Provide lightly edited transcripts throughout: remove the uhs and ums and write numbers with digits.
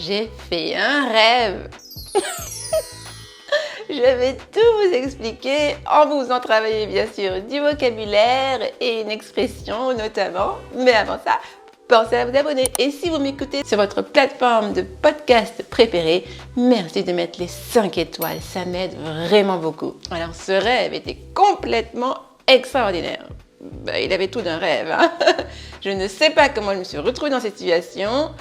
J'ai fait un rêve. Je vais tout vous expliquer en vous faisant travailler bien sûr du vocabulaire et une expression notamment. Mais avant ça, pensez à vous abonner. Et si vous m'écoutez sur votre plateforme de podcast préférée, merci de mettre les 5 étoiles. Ça m'aide vraiment beaucoup. Alors ce rêve était complètement extraordinaire. Il avait tout d'un rêve. Hein. Je ne sais pas comment je me suis retrouvée dans cette situation,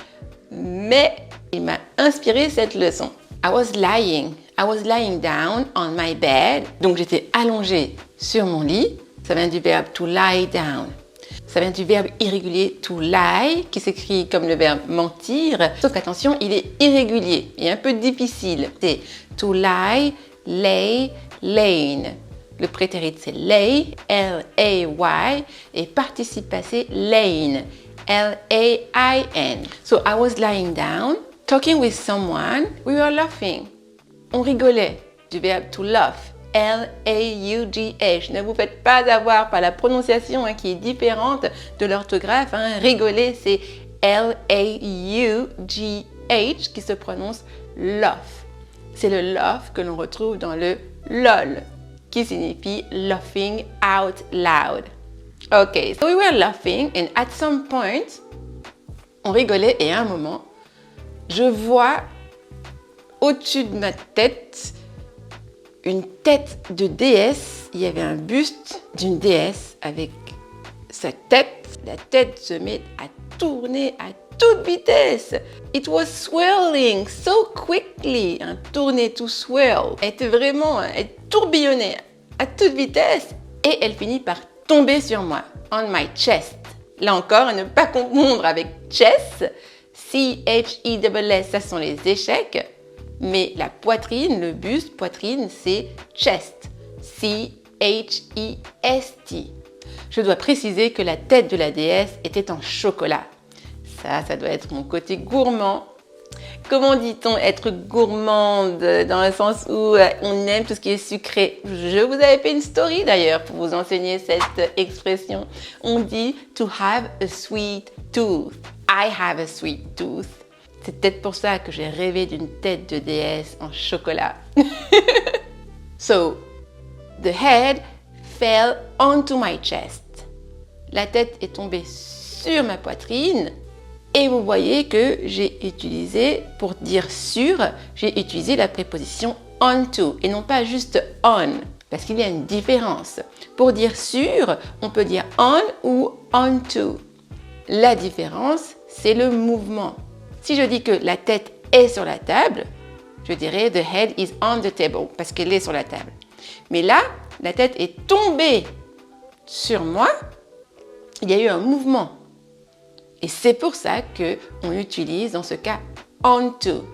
mais il m'a inspiré cette leçon. I was lying down on my bed. Donc j'étais allongée sur mon lit. Ça vient du verbe to lie down. Ça vient du verbe irrégulier to lie, qui s'écrit comme le verbe mentir. Sauf qu'attention, il est irrégulier et un peu difficile. C'est to lie, lay, laying. Le prétérit c'est lay, L-A-Y, et participe passé laying, L-A-I-N. So I was lying down, talking with someone, we were laughing. On rigolait, du verbe to laugh, L-A-U-G-H. Ne vous faites pas avoir par la prononciation qui est différente de l'orthographe. Rigoler, c'est L-A-U-G-H qui se prononce laugh. C'est le laugh que l'on retrouve dans le LOL, qui signifie laughing out loud. Okay, so we were laughing and at some point, on rigolait et à un moment, je vois au-dessus de ma tête une tête de déesse. Il y avait un buste d'une déesse avec sa tête. La tête se met à tourner à toute vitesse. It was swirling so quickly. Tourner to swirl. Elle tourbillonnait à toute vitesse et elle finit par tomber sur moi. On my chest. Là encore, à ne pas confondre avec chess. C-H-E-S-S, ça sont les échecs. Mais la poitrine, le buste, poitrine, c'est chest. C-H-E-S-T. Je dois préciser que la tête de la déesse était en chocolat. Ça doit être mon côté gourmand. Comment dit-on être gourmande dans le sens où on aime tout ce qui est sucré? Je vous avais fait une story d'ailleurs pour vous enseigner cette expression. On dit to have a sweet tooth. I have a sweet tooth. C'est peut-être pour ça que j'ai rêvé d'une tête de déesse en chocolat. So, the head fell onto my chest. La tête est tombée sur ma poitrine. Et vous voyez que j'ai utilisé, pour dire sur, j'ai utilisé la préposition onto et non pas juste on, parce qu'il y a une différence. Pour dire sur, on peut dire on ou onto. La différence, c'est le mouvement. Si je dis que la tête est sur la table, je dirais the head is on the table, parce qu'elle est sur la table. Mais là, la tête est tombée sur moi, il y a eu un mouvement. Et c'est pour ça qu'on utilise dans ce cas onto.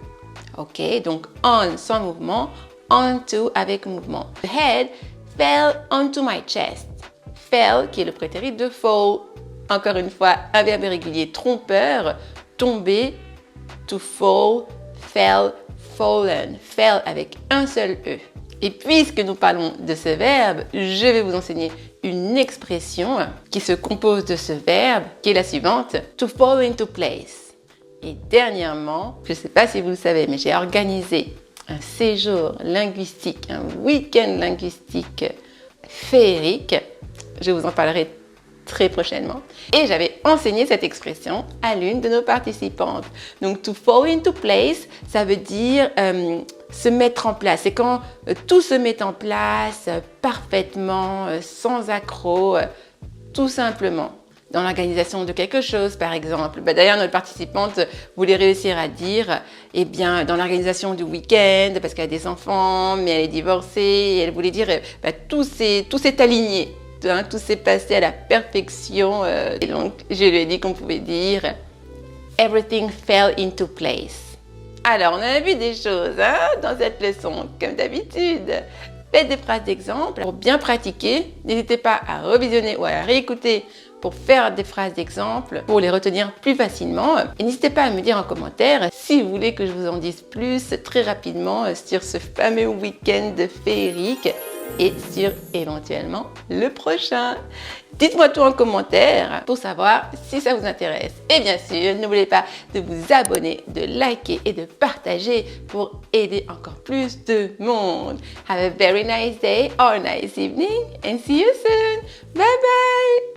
Ok, donc on sans mouvement, onto avec mouvement. The head fell onto my chest. Fell qui est le prétérit de fall. Encore une fois, un verbe irrégulier trompeur. Tomber, to fall, fell, fallen. Fell avec un seul E. Et puisque nous parlons de ce verbe, je vais vous enseigner une expression qui se compose de ce verbe, qui est la suivante, to fall into place. Et dernièrement, je ne sais pas si vous le savez, mais j'ai organisé un séjour linguistique, un week-end linguistique féerique. Je vous en parlerai très prochainement. Et j'avais enseigné cette expression à l'une de nos participantes. Donc, to fall into place, ça veut dire se mettre en place. C'est quand tout se met en place parfaitement, sans accroc, tout simplement. Dans l'organisation de quelque chose, par exemple. D'ailleurs, notre participante voulait réussir à dire, dans l'organisation du week-end, parce qu'elle a des enfants, mais elle est divorcée, et elle voulait dire, tout s'est aligné. Tout s'est passé à la perfection. Et donc, je lui ai dit qu'on pouvait dire « Everything fell into place ». Alors, on a vu des choses dans cette leçon, comme d'habitude. Faites des phrases d'exemple pour bien pratiquer. N'hésitez pas à revisionner ou à réécouter pour faire des phrases d'exemple, pour les retenir plus facilement. Et n'hésitez pas à me dire en commentaire si vous voulez que je vous en dise plus très rapidement sur ce fameux week-end féerique et sur éventuellement le prochain. Dites-moi tout en commentaire pour savoir si ça vous intéresse. Et bien sûr, n'oubliez pas de vous abonner, de liker et de partager pour aider encore plus de monde. Have a very nice day or nice evening and see you soon. Bye bye!